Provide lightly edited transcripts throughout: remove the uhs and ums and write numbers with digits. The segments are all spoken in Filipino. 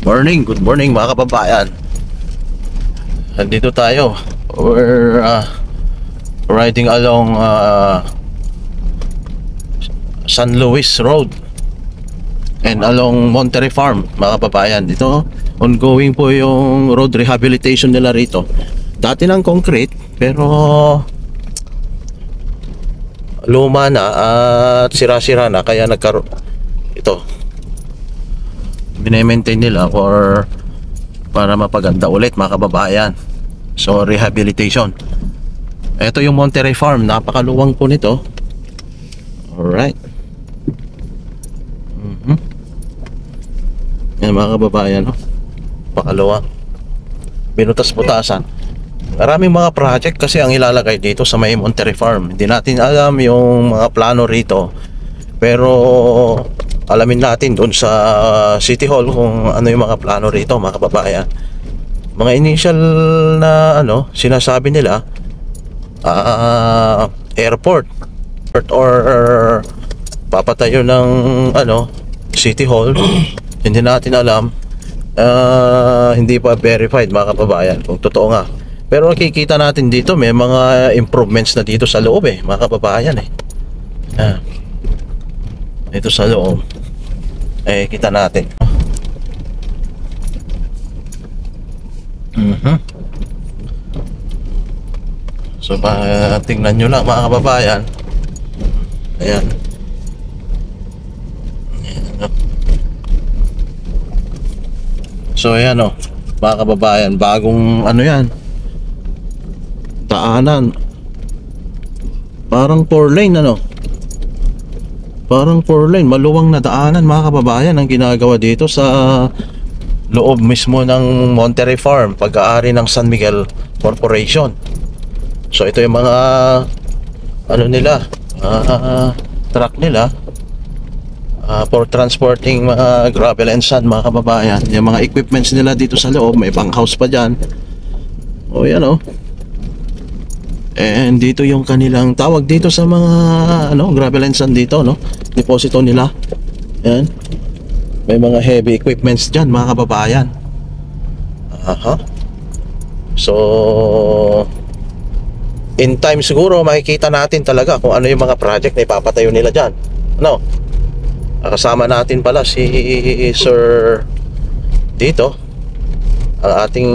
Good morning mga kababayan. Nandito tayo. We're riding along San Luis Road and along Monterey Farm mga kababayan. Dito ongoing po yung road rehabilitation nila rito. Dati ng concrete pero luma na at sira-sira na, kaya nagkaroon ito, bine-maintain nila para mapaganda ulit mga kababayan. So rehabilitation. Ito yung Monterey Farm, napakaluwang po nito. Alright. Yan mga kababayan, no? Napakaluwang, binutas-butasan. Maraming mga project kasi ang ilalagay dito sa may Monterey Farm. Hindi natin alam yung mga plano rito, pero alamin natin doon sa City Hall kung ano yung mga plano rito mga kababayan. Mga initial na sinasabi nila airport or papatayo ng City Hall. Hindi natin alam, hindi pa verified mga kababayan kung totoo nga. Pero nakikita natin dito may mga improvements na dito sa loob mga kababayan Ito sa loob kita natin. So tingnan nyo lang mga kababayan. Ayan. So ayan mga kababayan, bagong yan, daanan. Parang 4 lane Parang 4 lane, maluwang na daanan mga kababayan ang ginagawa dito sa loob mismo ng Monterey Farm, pag-aari ng San Miguel Corporation. So ito yung mga nila, truck nila for transporting mga gravel and sand mga kababayan. Yung mga equipments nila dito sa loob, may bunkhouse pa dyan. Yan and dito yung kanilang tawag dito sa mga gravel and sand dito, deposito nila. Yan. May mga heavy equipments dyan mga kababayan. So in time siguro makikita natin talaga kung ano yung mga project na ipapatayo nila dyan. Kasama natin pala si Sir dito, ang ating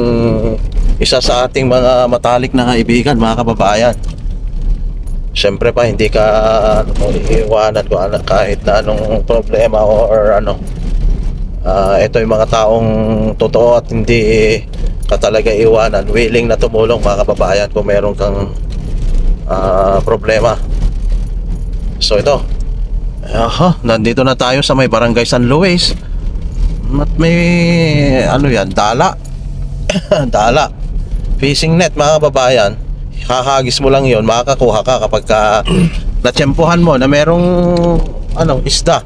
isa sa ating mga matalik na kaibigan mga kababayan. Siyempre pa hindi ka iiwanan ko kahit na anong problema or ito yung mga taong totoo at hindi ka talaga iwanan, willing na tumulong mga kababayan kung meron kang problema. So ito, nandito na tayo sa may Barangay San Luis at may dala dala fishing net mga kababayan. Hahagis mo lang yon, makakakuha ka kapag natsyempohan mo na merong isda.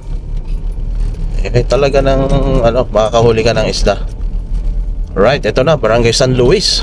Talaga ng makakahuli ka ng isda. Right, ito na Barangay San Luis.